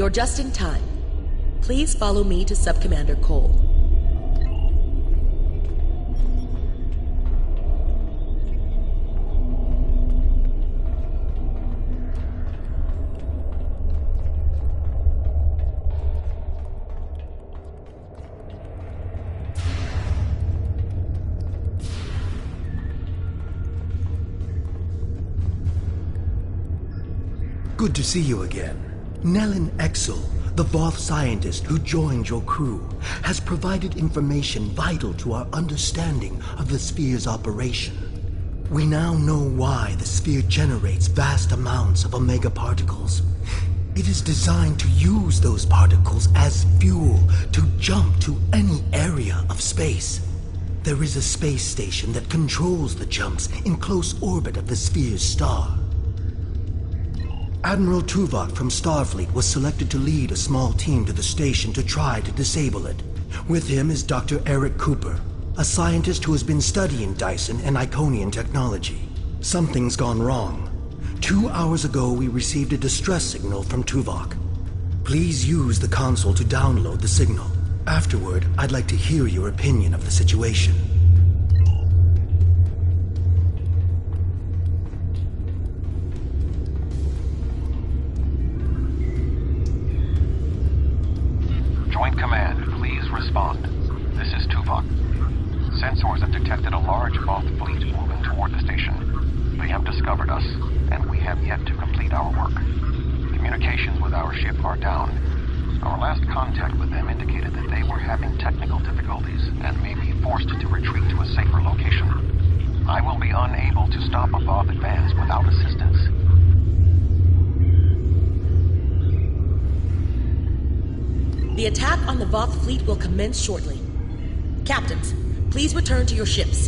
You're just in time. Please follow me to Sub-Commander Cole. Good to see you again. Nellen Exel, the Voth scientist who joined your crew, has provided information vital to our understanding of the sphere's operation. We now know why the sphere generates vast amounts of omega particles. It is designed to use those particles as fuel to jump to any area of space. There is a space station that controls the jumps in close orbit of the sphere's star. Admiral Tuvok from Starfleet was selected to lead a small team to the station to try to disable it. With him is Dr. Eric Cooper, a scientist who has been studying Dyson and Iconian technology. Something's gone wrong. 2 hours ago, we received a distress signal from Tuvok. Please use the console to download the signal. Afterward, I'd like to hear your opinion of the situation. Joint Command, please respond. This is Tuvok. Sensors have detected a large Voth fleet moving toward the station. They have discovered us, and we have yet to complete our work. Communications with our ship are down. Our last contact with them indicated that they were having technical difficulties and may be forced to retreat to a safer location. I will be unable to stop a Voth advance without assistance. The attack on the Voth fleet will commence shortly. Captains, please return to your ships.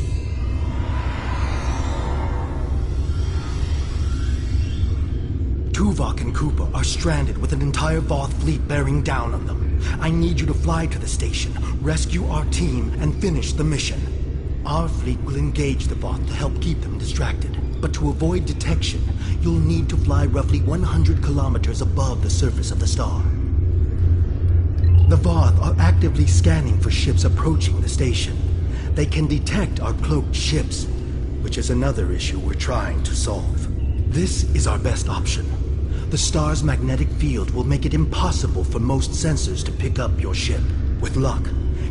Tuvok and Cooper are stranded with an entire Voth fleet bearing down on them. I need you to fly to the station, rescue our team, and finish the mission. Our fleet will engage the Voth to help keep them distracted. But to avoid detection, you'll need to fly roughly 100 kilometers above the surface of the star. The Voth are actively scanning for ships approaching the station. They can detect our cloaked ships, which is another issue we're trying to solve. This is our best option. The star's magnetic field will make it impossible for most sensors to pick up your ship. With luck,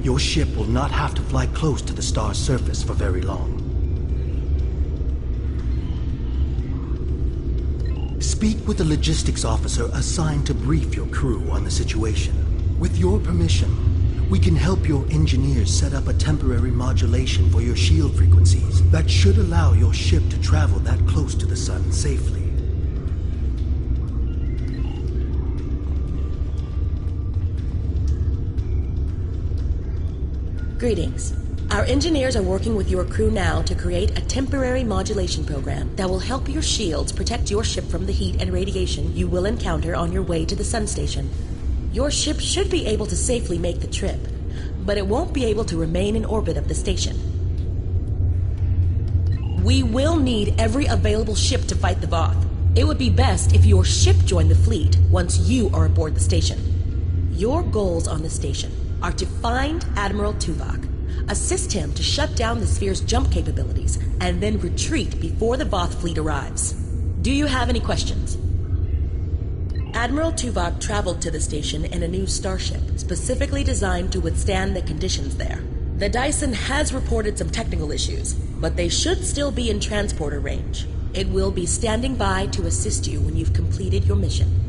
your ship will not have to fly close to the star's surface for very long. Speak with the logistics officer assigned to brief your crew on the situation. With your permission, we can help your engineers set up a temporary modulation for your shield frequencies that should allow your ship to travel that close to the sun safely. Greetings. Our engineers are working with your crew now to create a temporary modulation program that will help your shields protect your ship from the heat and radiation you will encounter on your way to the sun station. Your ship should be able to safely make the trip, but it won't be able to remain in orbit of the station. We will need every available ship to fight the Voth. It would be best if your ship joined the fleet once you are aboard the station. Your goals on the station are to find Admiral Tuvok, assist him to shut down the sphere's jump capabilities, and then retreat before the Voth fleet arrives. Do you have any questions? Admiral Tuvok traveled to the station in a new starship, specifically designed to withstand the conditions there. The Dyson has reported some technical issues, but they should still be in transporter range. It will be standing by to assist you when you've completed your mission.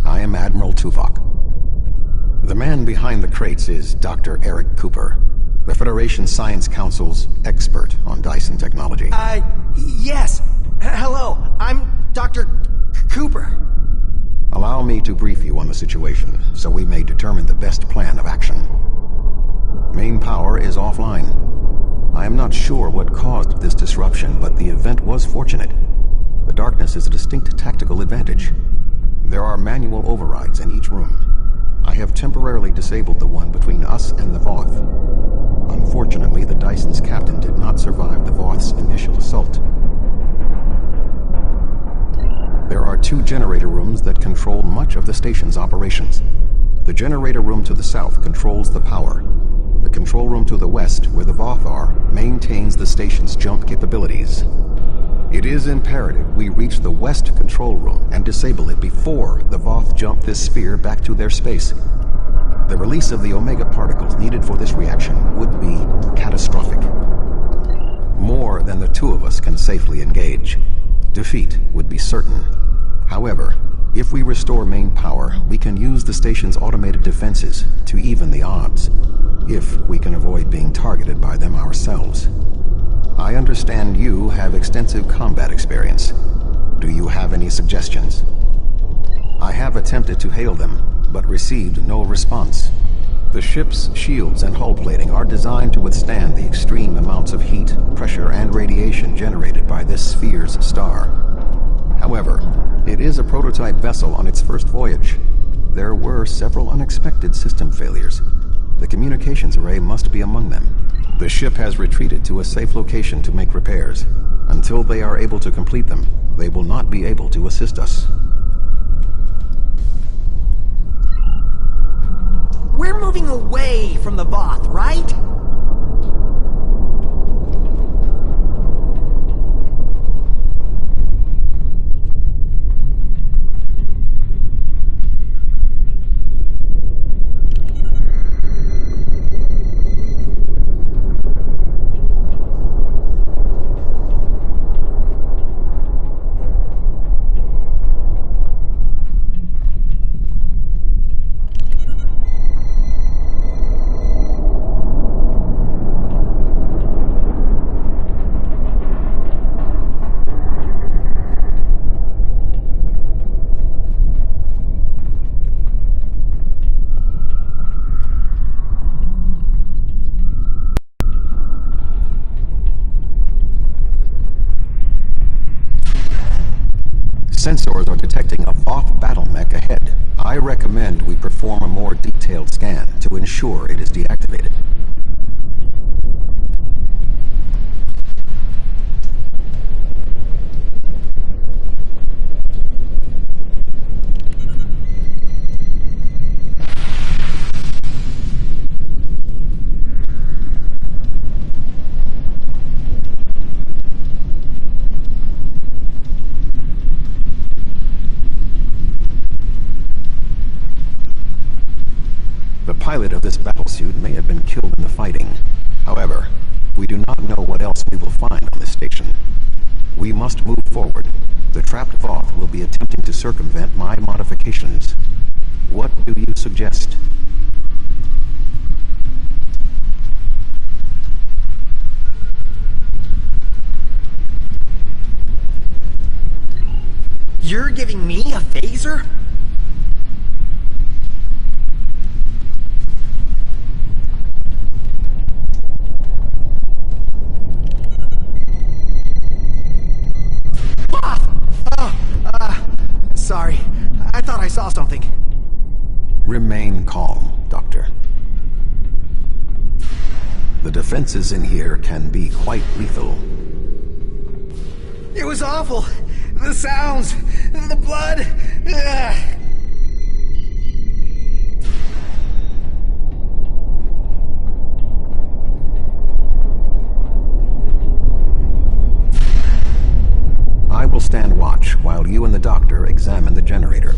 I am Admiral Tuvok. The man behind the crates is Dr. Eric Cooper, the Federation Science Council's expert on Dyson technology. Yes. Hello, I'm Dr. Cooper. Allow me to brief you on the situation, so we may determine the best plan of action. Main power is offline. I am not sure what caused this disruption, but the event was fortunate. The darkness is a distinct tactical advantage. There are manual overrides in each room. I have temporarily disabled the one between us and the Voth. Unfortunately, the Dyson's captain did not survive the Voth's initial assault. There are 2 generator rooms that control much of the station's operations. The generator room to the south controls the power. The control room to the west, where the Voth are, maintains the station's jump capabilities. It is imperative we reach the west control room and disable it before the Voth jump this sphere back to their space. The release of the Omega particles needed for this reaction would be catastrophic. More than the 2 of us can safely engage. Defeat would be certain. However, if we restore main power, we can use the station's automated defenses to even the odds, if we can avoid being targeted by them ourselves. I understand you have extensive combat experience. Do you have any suggestions? I have attempted to hail them, but received no response. The ship's shields and hull plating are designed to withstand the extreme amounts of heat, pressure, and radiation generated by this sphere's star. However, it is a prototype vessel on its first voyage. There were several unexpected system failures. The communications array must be among them. The ship has retreated to a safe location to make repairs. Until they are able to complete them, they will not be able to assist us. We're moving away from the Voth, right? Sensors are detecting a Voth battle mech ahead. I recommend we perform a more detailed scan to ensure it is deactivated. The pilot of this battlesuit may have been killed in the fighting. However, we do not know what else we will find on this station. We must move forward. The trapped Voth will be attempting to circumvent my modifications. What do you suggest? You're giving me a phaser? Sorry. I thought I saw something. Remain calm, Doctor. The defenses in here can be quite lethal. It was awful. The sounds, the blood. Ugh. I will stand watch while you and the doctor examine the generator.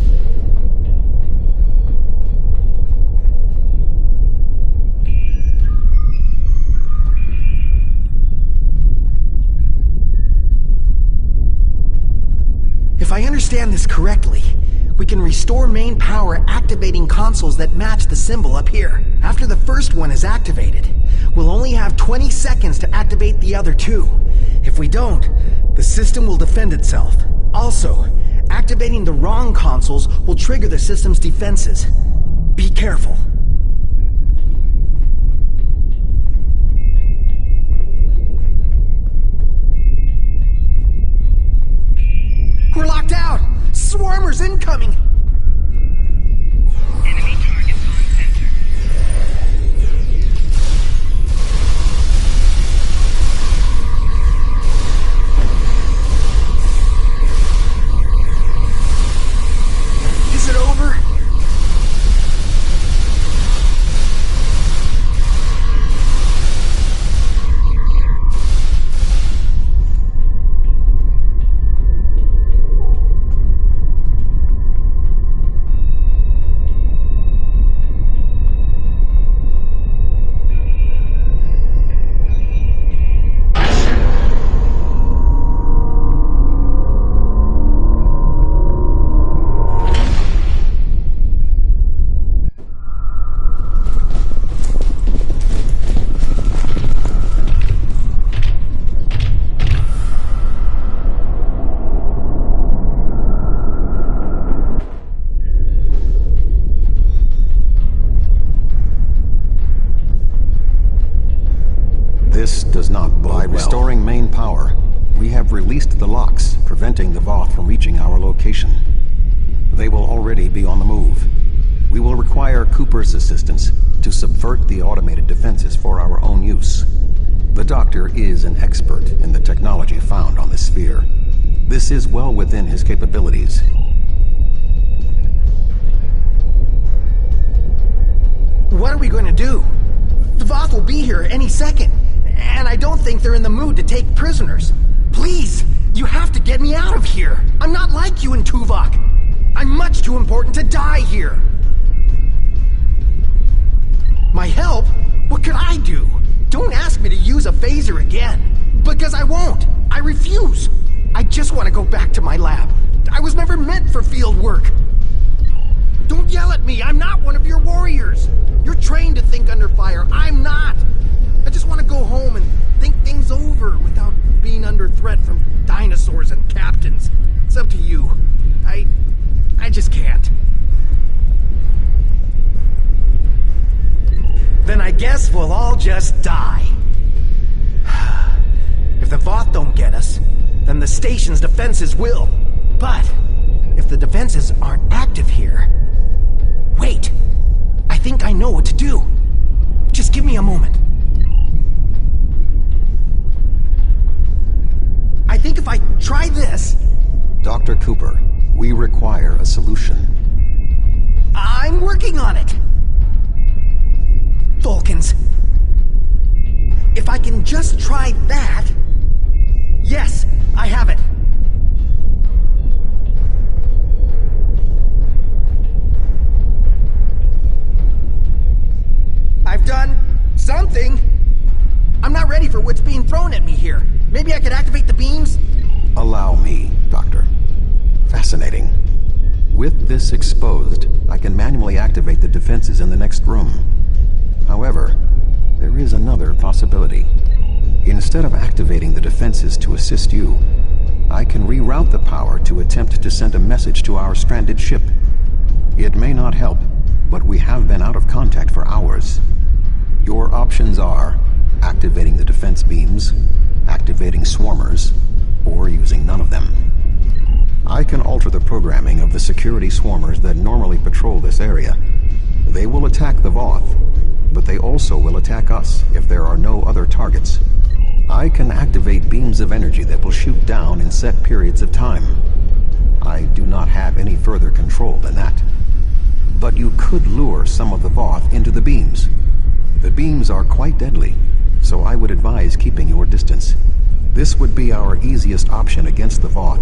If I understand this correctly, We can restore main power activating consoles that match the symbol up here. After the first one is activated, we'll only have 20 seconds to activate the other two. If we don't, the system will defend itself. Also, activating the wrong consoles will trigger the system's defenses. Be careful. We're locked out! Swarmers incoming! Enemy targets on center. Is it over? This does not bode well. By restoring main power, we have released the locks, preventing the Voth from reaching our location. They will already be on the move. We will require Cooper's assistance to subvert the automated defenses for our own use. The Doctor is an expert in the technology found on the sphere. This is well within his capabilities. What are we going to do? The Voth will be here any second, and I don't think they're in the mood to take prisoners. Please, you have to get me out of here. I'm not like you and Tuvok. I'm much too important to die here. My help? What could I do? Don't ask me to use a phaser again, because I won't. I refuse. I just want to go back to my lab. I was never meant for field work. Don't yell at me. I'm not one of your warriors. You're trained to think under fire. I'm not. I just want to go home and think things over without being under threat from dinosaurs and captains. It's up to you. I just can't. Then I guess we'll all just die. If the Voth don't get us, then the station's defenses will. But if the defenses aren't active here... Wait! I think I know what to do. Just give me a moment. I think if I try this... Dr. Cooper, we require a solution. I'm working on it. Vulcans. If I can just try that... Yes, I have it. I've done something. I'm not ready for what's being thrown at me here. Maybe I could activate the beams? Allow me, Doctor. Fascinating. With this exposed, I can manually activate the defenses in the next room. However, there is another possibility. Instead of activating the defenses to assist you, I can reroute the power to attempt to send a message to our stranded ship. It may not help, but we have been out of contact for hours. Your options are activating the defense beams, activating swarmers, or using none of them. I can alter the programming of the security swarmers that normally patrol this area. They will attack the Voth, but they also will attack us if there are no other targets. I can activate beams of energy that will shoot down in set periods of time. I do not have any further control than that. But you could lure some of the Voth into the beams. The beams are quite deadly, so I would advise keeping your distance. This would be our easiest option against the Voth,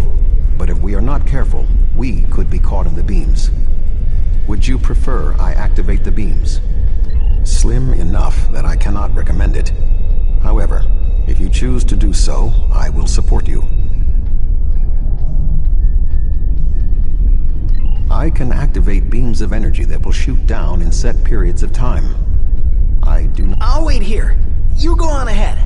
but if we are not careful, we could be caught in the beams. Would you prefer I activate the beams? Slim enough that I cannot recommend it. However, if you choose to do so, I will support you. I I can activate beams of energy that will shoot down in set periods of time. I do not... I'll wait here. You go on ahead.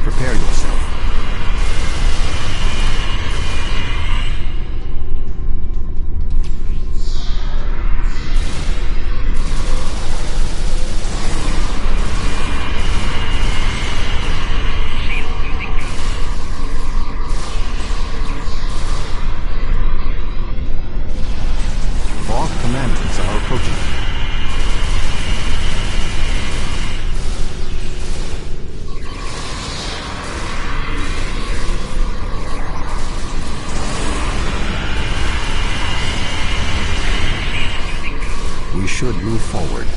Prepare yourself. Voth commanders are approaching. We should move forward.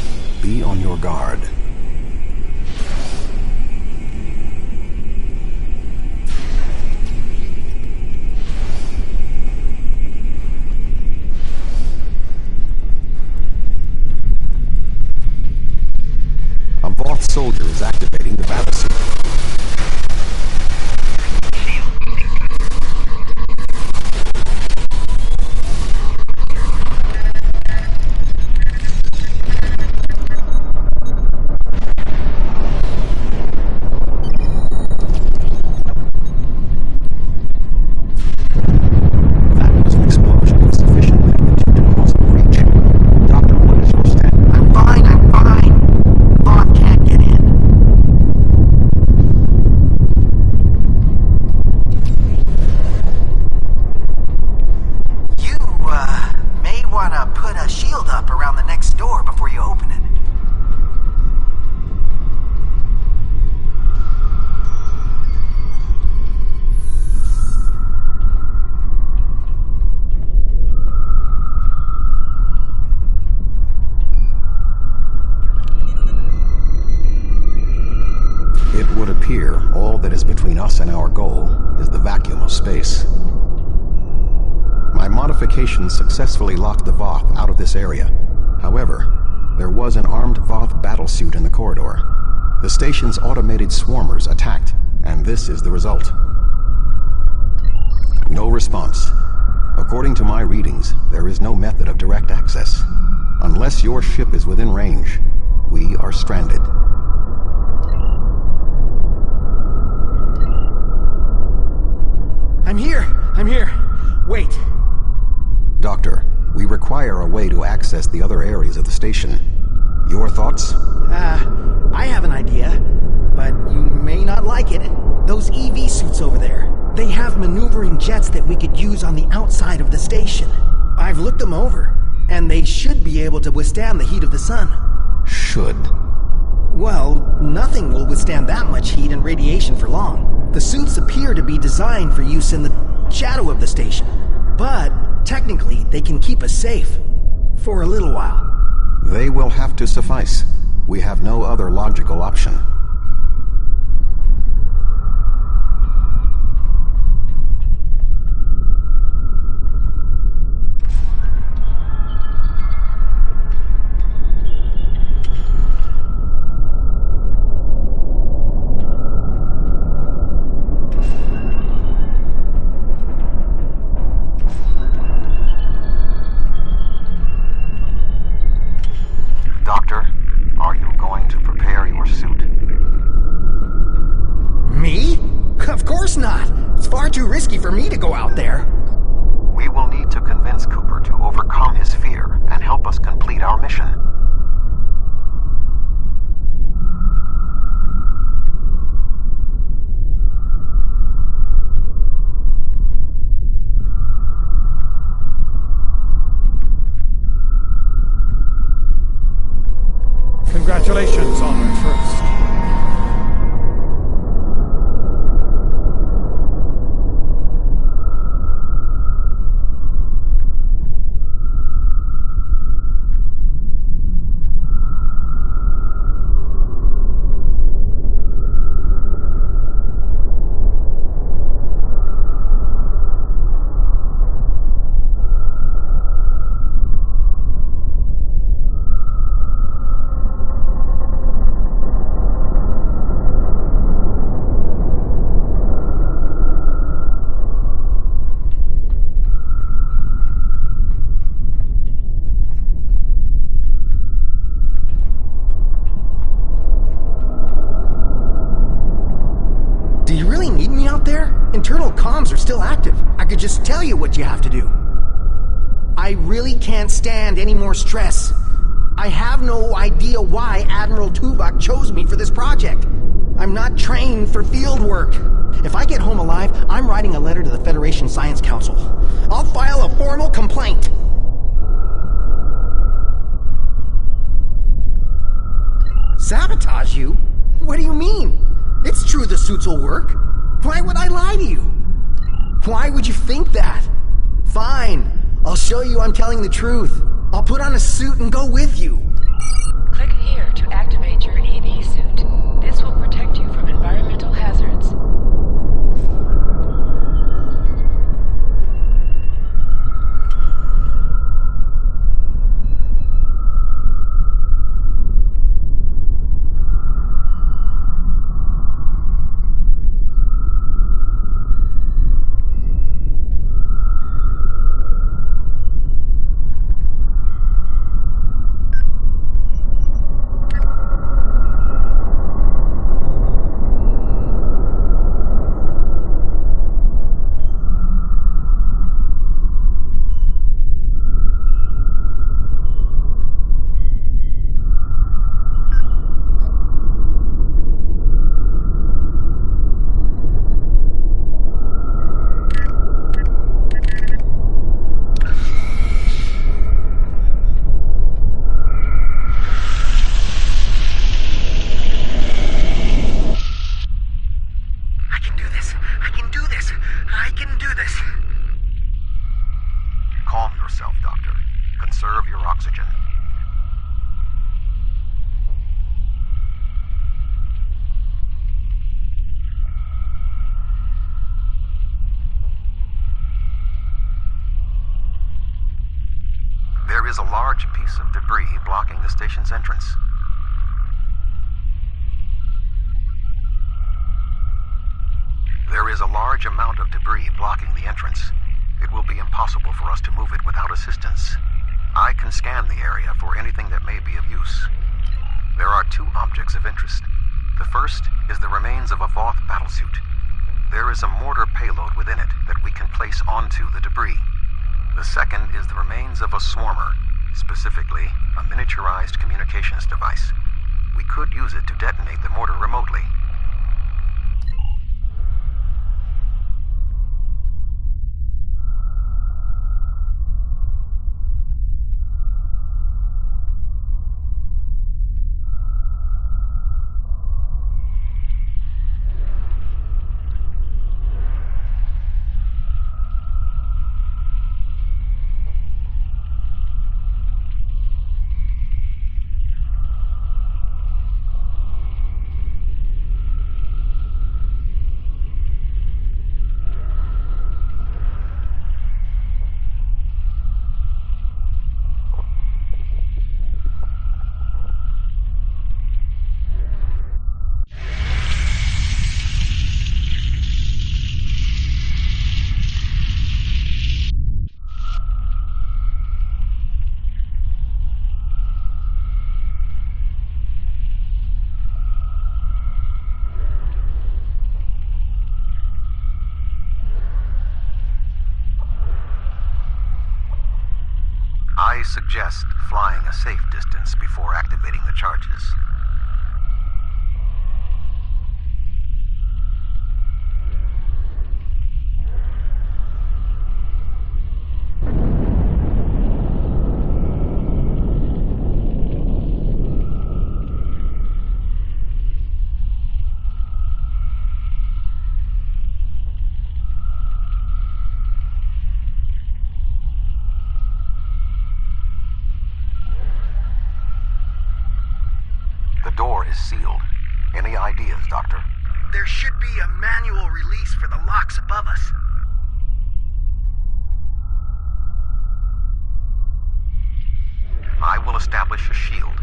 Be on your guard. A Voth soldier is activating the battle suit. All that is between us and our goal is the vacuum of space. My modifications successfully locked the Voth out of this area. However, there was an armed Voth battlesuit in the corridor. The station's automated swarmers attacked, and this is the result. No response. According to my readings, there is no method of direct access. Unless your ship is within range, we are stranded. I'm here. Wait. Doctor, we require a way to access the other areas of the station. Your thoughts? I have an idea, but you may not like it. Those EV suits over there, they have maneuvering jets that we could use on the outside of the station. I've looked them over, and they should be able to withstand the heat of the sun. Should? Well, nothing will withstand that much heat and radiation for long. The suits appear to be designed for use in the shadow of the station, but technically they can keep us safe for a little while. They will have to suffice. We have no other logical option. Doctor, are you going to prepare your suit? still active. I could just tell you what you have to do. I really can't stand any more stress. I have no idea why Admiral Tuvok chose me for this project. I'm not trained for field work. If I get home alive, I'm writing a letter to the Federation Science Council. I'll file a formal complaint. Sabotage you? What do you mean? It's true the suits will work. Why would I lie to you? Why would you think that? Fine. I'll show you I'm telling the truth. I'll put on a suit and go with you. Click here to activate your EV suit. This will protect you from environmental hazards. There is a large piece of debris blocking the station's entrance. There is a large amount of debris blocking the entrance. It will be impossible for us to move it without assistance. I can scan the area for anything that may be of use. There are two objects of interest. The first is the remains of a Voth battlesuit. There is a mortar payload within it that we can place onto the debris. The second is the remains of a swarmer, specifically a miniaturized communications device. We could use it to detonate the mortar remotely. I suggest flying a safe distance before activating the charges. The door is sealed. Any ideas, Doctor? There should be a manual release for the locks above us. I will establish a shield.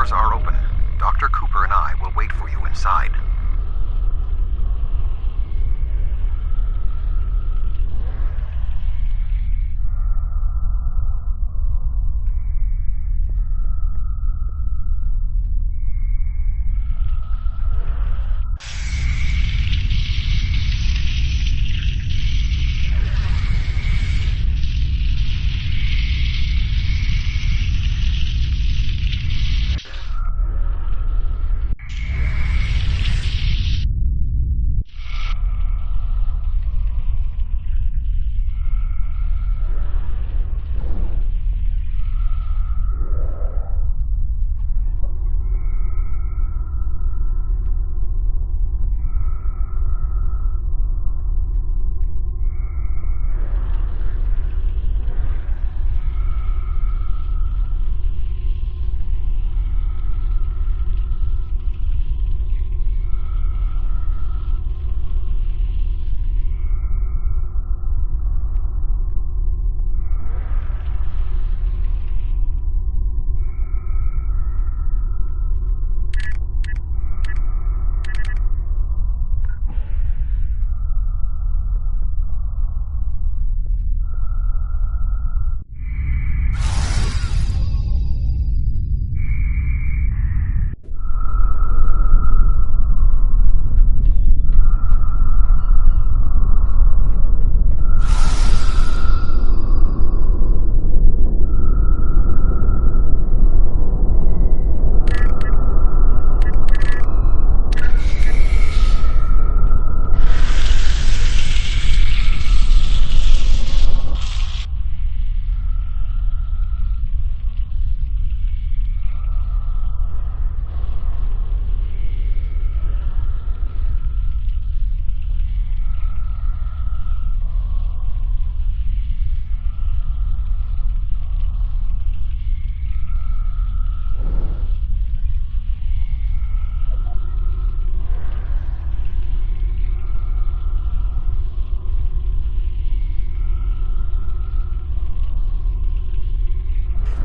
doors are open. Dr. Cooper and I will wait for you inside.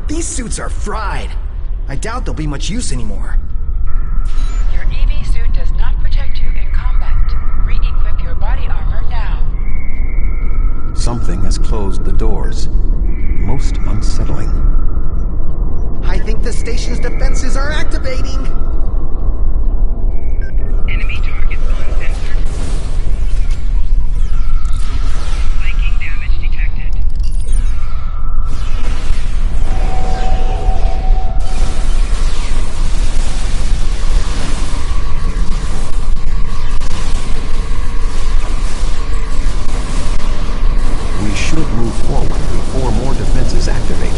These suits are fried. I doubt they'll be much use anymore. Your EV suit does not protect you in combat. Re-equip your body armor now. Something has closed the doors. Most unsettling. I think the station's defenses are activating. Enemy targets uncensored. Spiking damage detected. We should move forward before more defenses activate.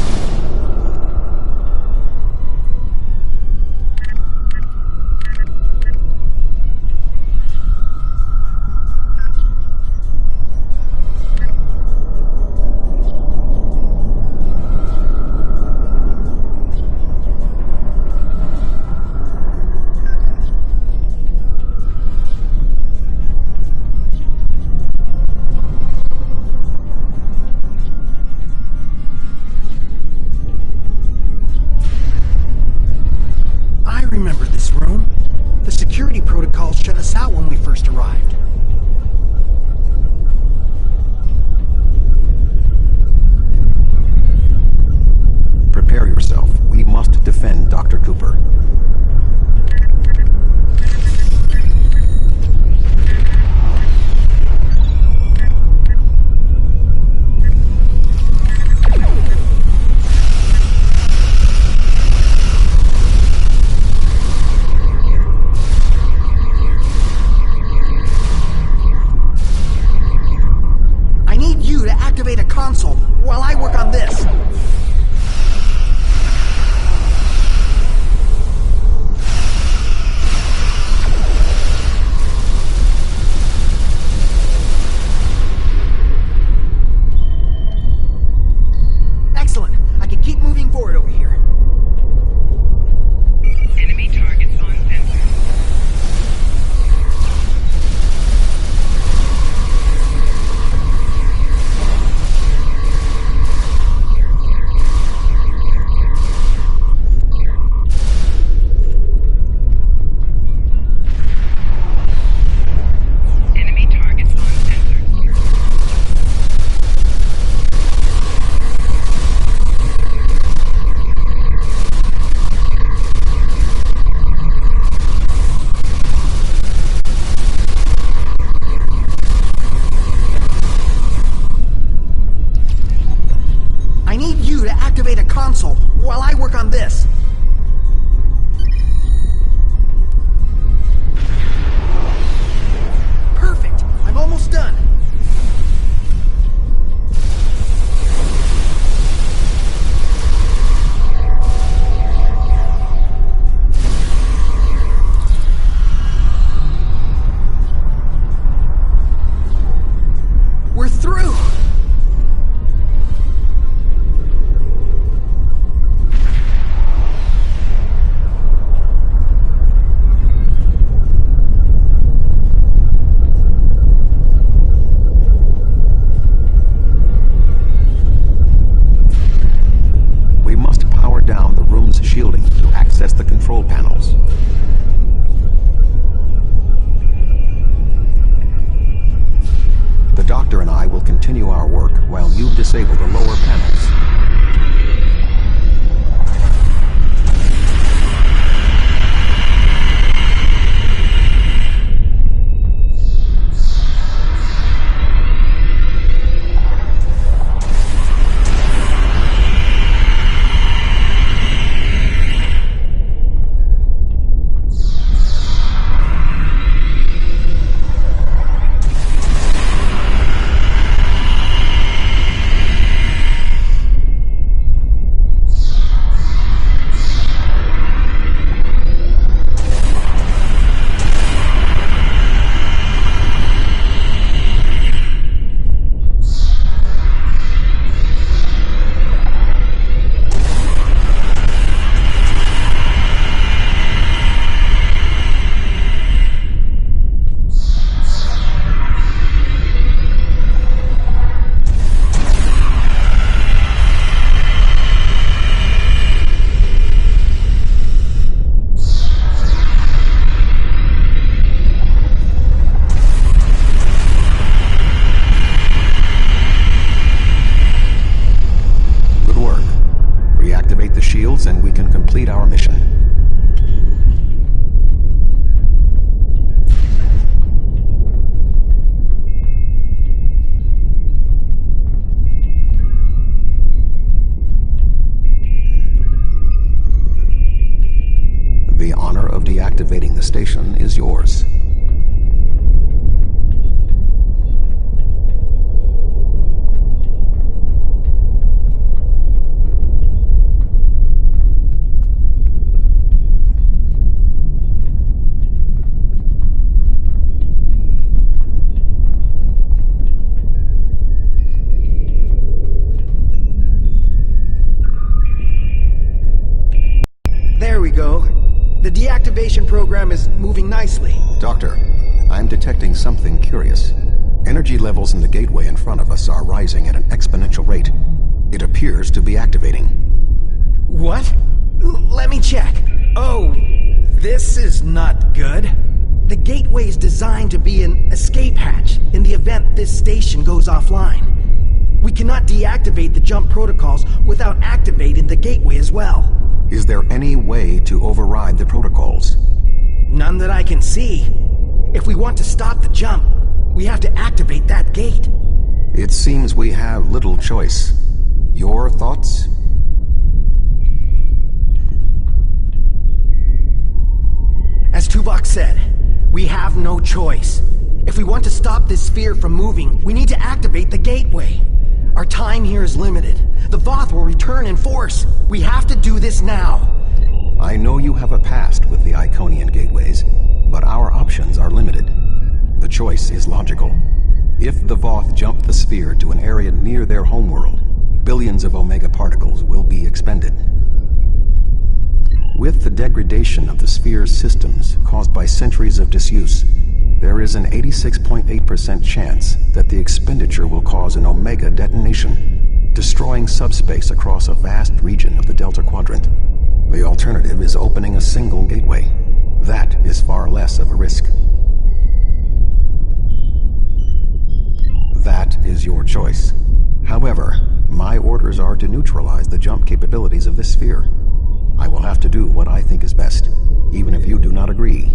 I remember this room. The security protocols shut us out when we first arrived. Prepare yourself. We must defend Dr. Cooper. I need you to activate a console while I work on this. Excellent. I can keep moving forward over here. Enemy targets uncensored. console while I work on this. Perfect. I'm almost done. We're through! We must power down the room's shielding to access the control panels. The doctor and I will continue our work while you disable the lower panels. Reactivate the shields and we can complete our mission. The honor of deactivating the station is yours. There we go. The deactivation program is moving nicely. Doctor, I'm detecting something curious. Energy levels in the gateway in front of us are rising at an exponential rate. It appears to be activating. What? Let me check. Oh, this is not good. The gateway is designed to be an escape hatch in the event this station goes offline. We cannot deactivate the jump protocols without activating the gateway as well. Is there any way to override the protocols? None that I can see. If we want to stop the jump, we have to activate that gate. It seems we have little choice. Your thoughts? As Tuvok said, we have no choice. If we want to stop this sphere from moving, we need to activate the gateway. Our time here is limited. The Voth will return in force. We have to do this now. I know you have a past with the Iconian gateways, but our options are limited. The choice is logical. If the Voth jump the sphere to an area near their homeworld, billions of Omega particles will be expended. With the degradation of the sphere's systems caused by centuries of disuse, there is an 86.8% chance that the expenditure will cause an Omega detonation, destroying subspace across a vast region of the Delta Quadrant. The alternative is opening a single gateway. That is far less of a risk. That is your choice. However, my orders are to neutralize the jump capabilities of this sphere. I will have to do what I think is best, even if you do not agree.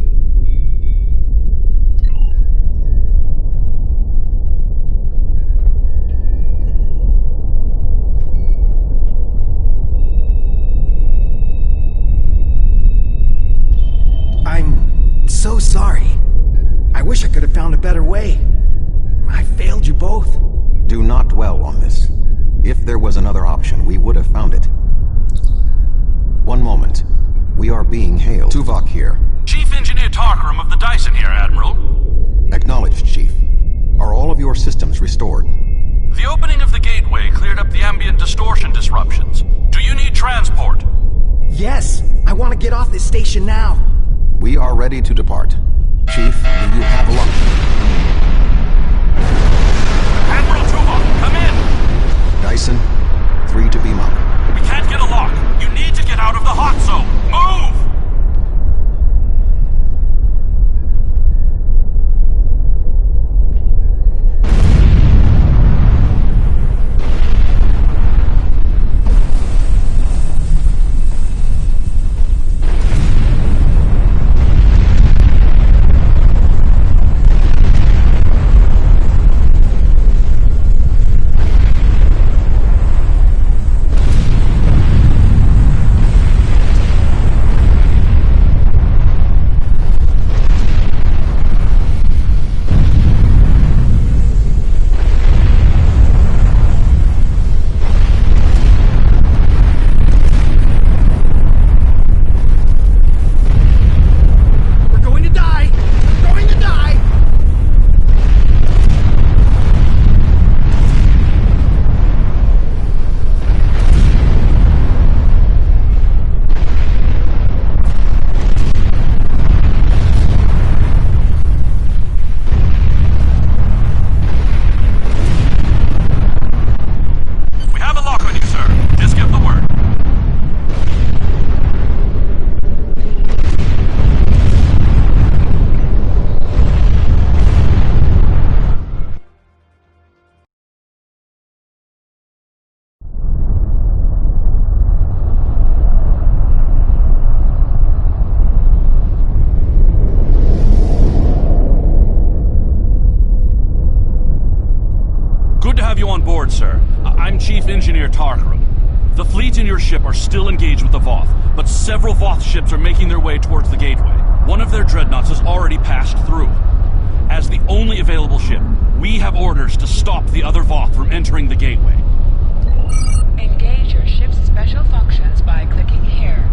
better way. I failed you both. Do not dwell on this. If there was another option, we would have found it. One moment. We are being hailed. Tuvok here. Chief Engineer Tarkram of the Dyson here, Admiral. Acknowledged, Chief. Are all of your systems restored? The opening of the gateway cleared up the ambient distortion disruptions. Do you need transport? Yes, I want to get off this station now. We are ready to depart. Chief, do you have luck? Admiral Tuvok, come in! Dyson, 3 to beam up. We can't get a lock. You need to get out of the hot zone. Move! Sir. I'm Chief Engineer Tarkram. The fleet in your ship are still engaged with the Voth, but several Voth ships are making their way towards the gateway. One of their dreadnoughts has already passed through. As the only available ship, we have orders to stop the other Voth from entering the gateway. Engage your ship's special functions by clicking here.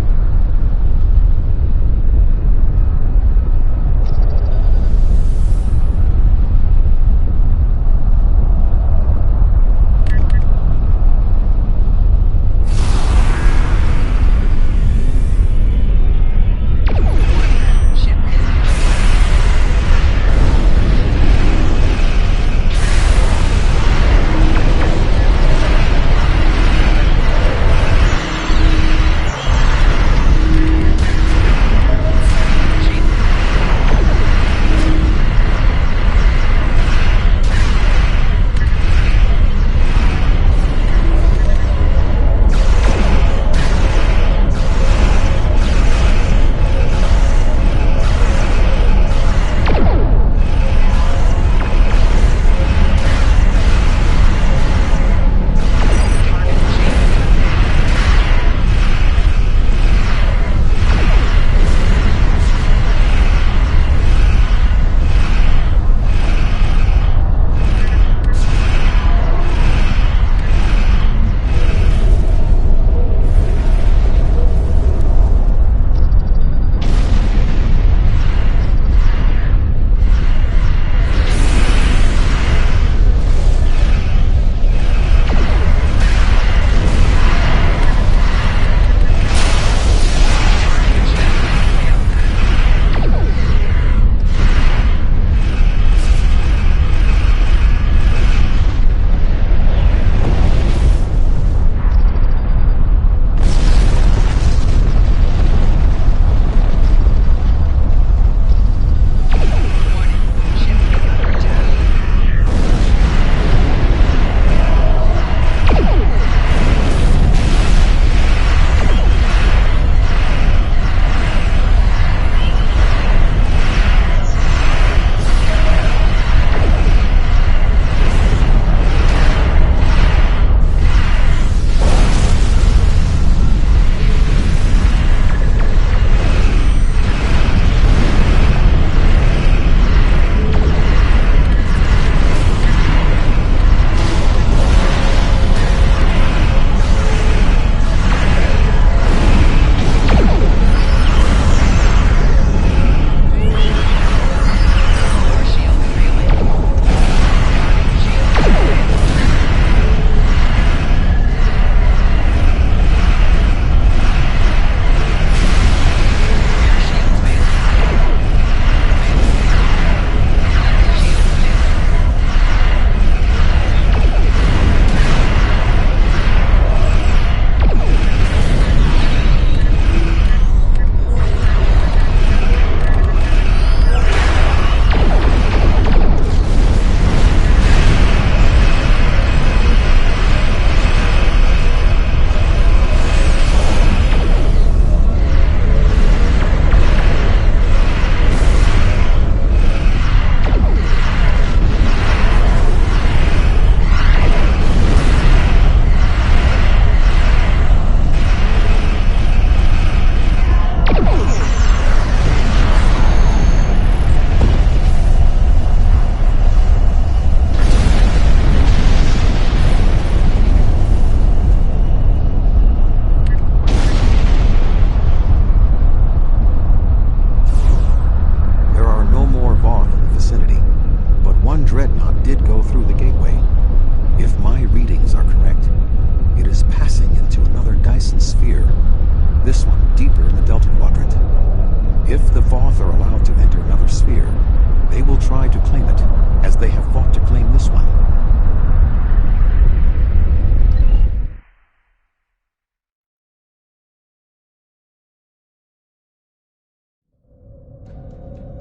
try to claim it, as they have fought to claim this one.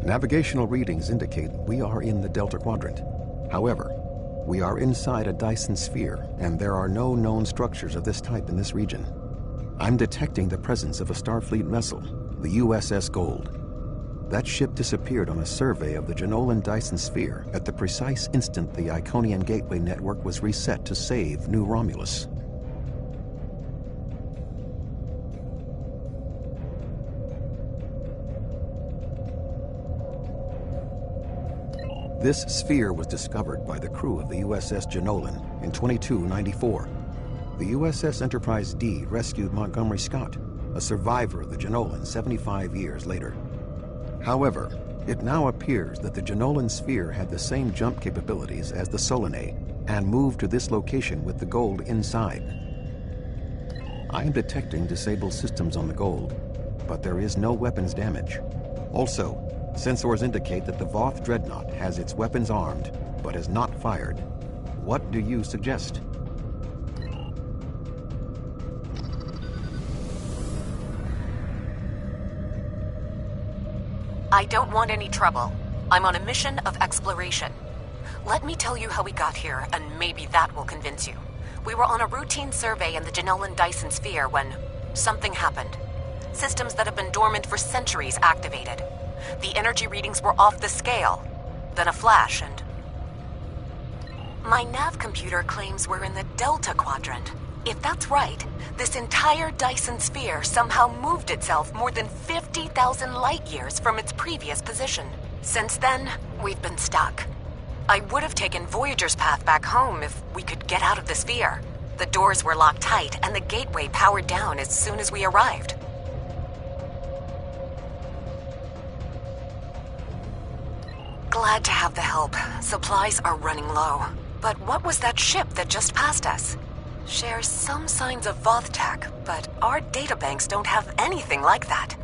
Navigational readings indicate we are in the Delta Quadrant. However, we are inside a Dyson sphere, and there are no known structures of this type in this region. I'm detecting the presence of a Starfleet vessel, the USS Gold. That ship disappeared on a survey of the Jenolan Dyson sphere at the precise instant the Iconian Gateway network was reset to save New Romulus. This sphere was discovered by the crew of the USS Jenolan in 2294. The USS Enterprise D rescued Montgomery Scott, a survivor of the Jenolan 75 years later. However, it now appears that the Jenolan sphere had the same jump capabilities as the solanae and moved to this location with the Gold inside. I am detecting disabled systems on the Gold, but there is no weapons damage. Also, sensors indicate that the Voth Dreadnought has its weapons armed, but has not fired. What do you suggest? I don't want any trouble. I'm on a mission of exploration. Let me tell you how we got here, and maybe that will convince you. We were on a routine survey in the Jenolan Dyson sphere when something happened. Systems that have been dormant for centuries activated. The energy readings were off the scale. Then a flash and... My nav computer claims we're in the Delta Quadrant. If that's right, this entire Dyson sphere somehow moved itself more than 50,000 light-years from its previous position. Since then, we've been stuck. I would have taken Voyager's path back home if we could get out of the sphere. The doors were locked tight and the gateway powered down as soon as we arrived. Glad to have the help. Supplies are running low. But what was that ship that just passed us? Shares some signs of Voth tech, but our databanks don't have anything like that.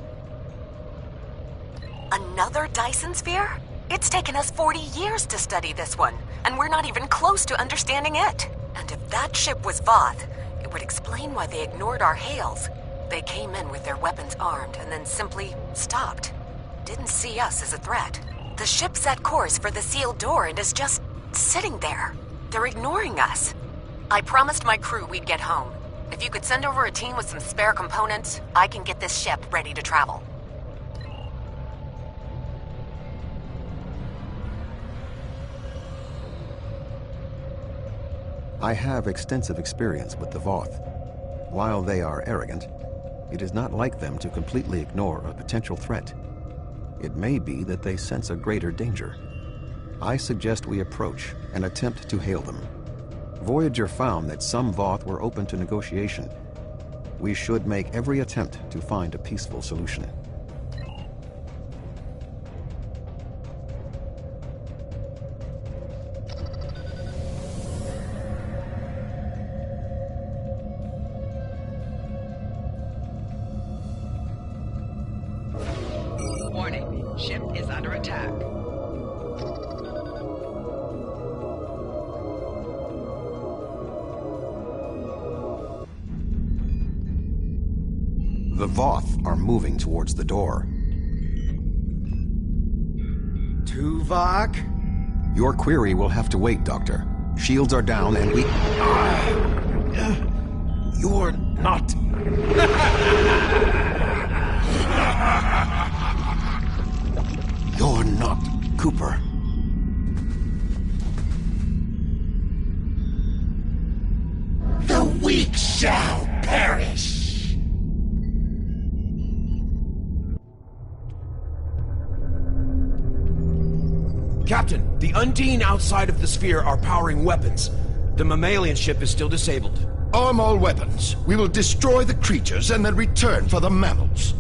Another Dyson sphere? It's taken us 40 years to study this one, and we're not even close to understanding it. And if that ship was Voth, it would explain why they ignored our hails. They came in with their weapons armed and then simply stopped. Didn't see us as a threat. The ship set course for the sealed door and is just sitting there. They're ignoring us. I promised my crew we'd get home. If you could send over a team with some spare components, I can get this ship ready to travel. I have extensive experience with the Voth. While they are arrogant, it is not like them to completely ignore a potential threat. It may be that they sense a greater danger. I suggest we approach and attempt to hail them. Voyager found that some Voth were open to negotiation. We should make every attempt to find a peaceful solution. Warning, ship is under attack. The Voth are moving towards the door. Tuvok? Your query will have to wait, Doctor. Shields are down and we... You're not... You're not Cooper. The weak shall perish. Captain, the Undine outside of the sphere are powering weapons. The mammalian ship is still disabled. Arm all weapons. We will destroy the creatures and then return for the mammals.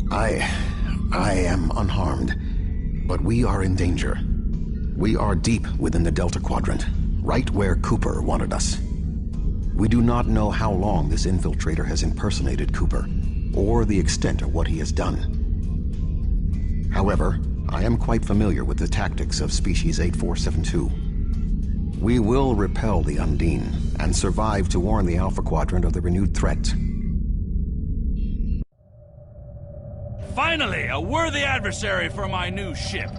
I am unharmed. But we are in danger. We are deep within the Delta Quadrant, right where Cooper wanted us. We do not know how long this infiltrator has impersonated Cooper, or the extent of what he has done. However, I am quite familiar with the tactics of Species 8472. We will repel the Undine, and survive to warn the Alpha Quadrant of the renewed threat. Finally, a worthy adversary for my new ship.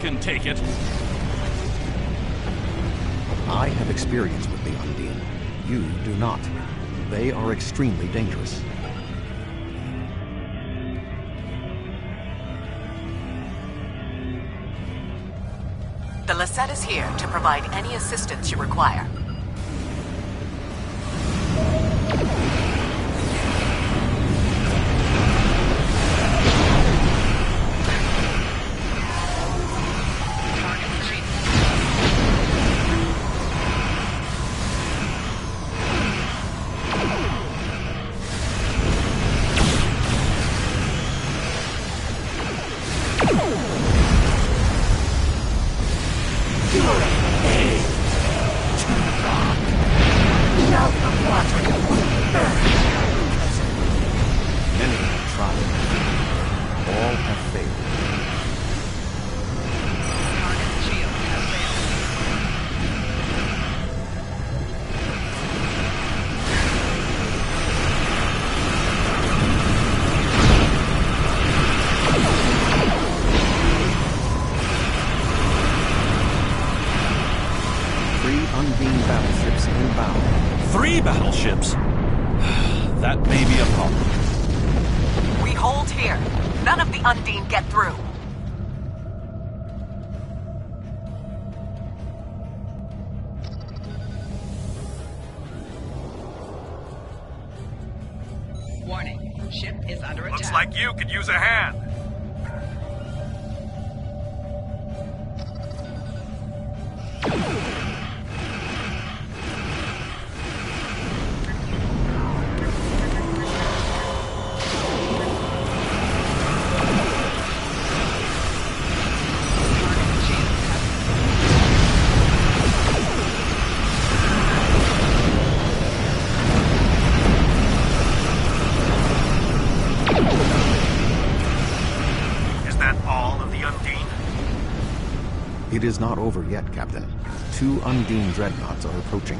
Can take it. I have experience with the Undine. You do not. They are extremely dangerous. The Lisette is here to provide any assistance you require. Battleships? That may be a problem. We hold here. None of the Undine get through. Warning. Ship is under attack. Looks like you could use a hand. It is not over yet, Captain. 2 Undine dreadnoughts are approaching.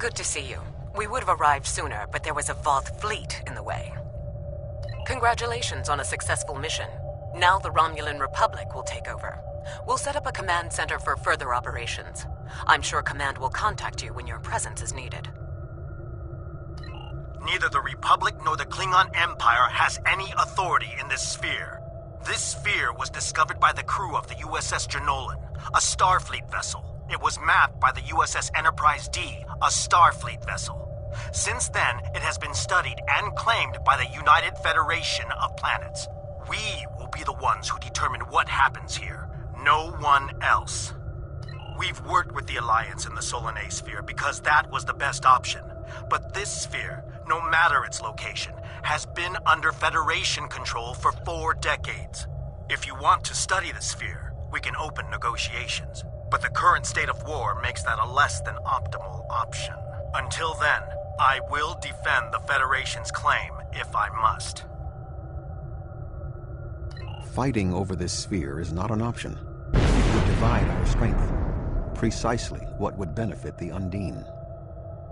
Good to see you. We would have arrived sooner, but there was a Voth fleet in the way. Congratulations on a successful mission. Now the Romulan Republic will take over. We'll set up a command center for further operations. I'm sure Command will contact you when your presence is needed. Neither the Republic nor the Klingon Empire has any authority in this sphere. This sphere was discovered by the crew of the USS Janolan, a Starfleet vessel. It was mapped by the USS Enterprise D, a Starfleet vessel. Since then, it has been studied and claimed by the United Federation of Planets. We will be the ones who determine what happens here. No one else. We've worked with the Alliance in the solanae sphere because that was the best option. But this sphere, no matter its location, has been under Federation control for 4 decades. If you want to study the sphere, we can open negotiations. But the current state of war makes that a less than optimal option. Until then, I will defend the Federation's claim if I must. Fighting over this sphere is not an option. It would divide our strength. Precisely what would benefit the Undine.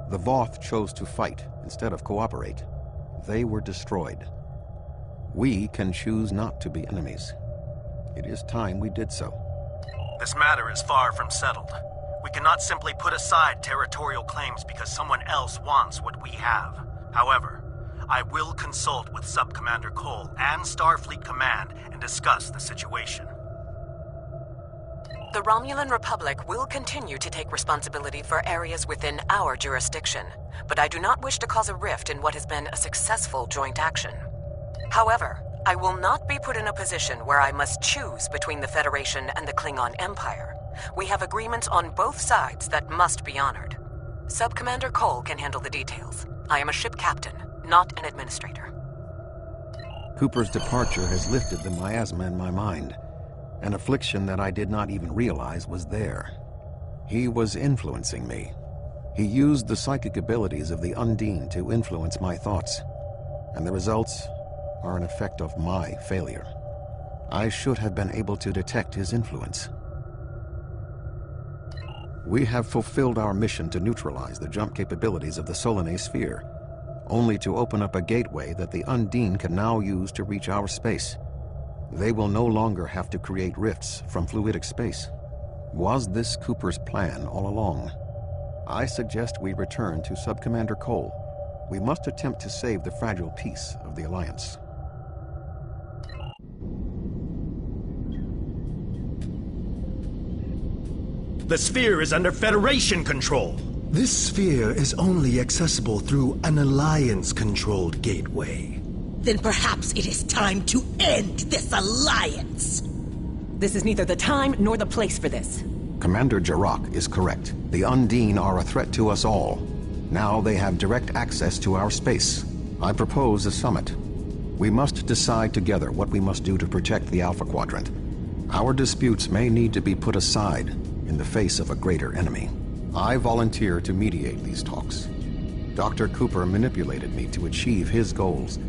The Voth chose to fight instead of cooperate. They were destroyed. We can choose not to be enemies. It is time we did so. This matter is far from settled. We cannot simply put aside territorial claims because someone else wants what we have. However, I will consult with Sub-Commander Cole and Starfleet Command and discuss the situation. The Romulan Republic will continue to take responsibility for areas within our jurisdiction, but I do not wish to cause a rift in what has been a successful joint action. However, I will not be put in a position where I must choose between the Federation and the Klingon Empire. We have agreements on both sides that must be honored. Sub-Commander Cole can handle the details. I am a ship captain, not an administrator. Cooper's departure has lifted the miasma in my mind. An affliction that I did not even realize was there. He was influencing me. He used the psychic abilities of the Undine to influence my thoughts. And the results are an effect of my failure. I should have been able to detect his influence. We have fulfilled our mission to neutralize the jump capabilities of the solanae sphere, only to open up a gateway that the Undine can now use to reach our space. They will no longer have to create rifts from fluidic space. Was this Cooper's plan all along? I suggest we return to Sub-Commander Cole. We must attempt to save the fragile peace of the Alliance. The sphere is under Federation control. This sphere is only accessible through an Alliance-controlled gateway. Then perhaps it is time to end this alliance. This is neither the time nor the place for this. Commander Jarrah is correct. The Undine are a threat to us all. Now they have direct access to our space. I propose a summit. We must decide together what we must do to protect the Alpha Quadrant. Our disputes may need to be put aside in the face of a greater enemy. I volunteer to mediate these talks. Dr. Cooper manipulated me to achieve his goals.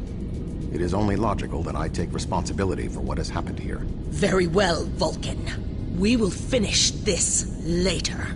It is only logical that I take responsibility for what has happened here. Very well, Vulcan. We will finish this later.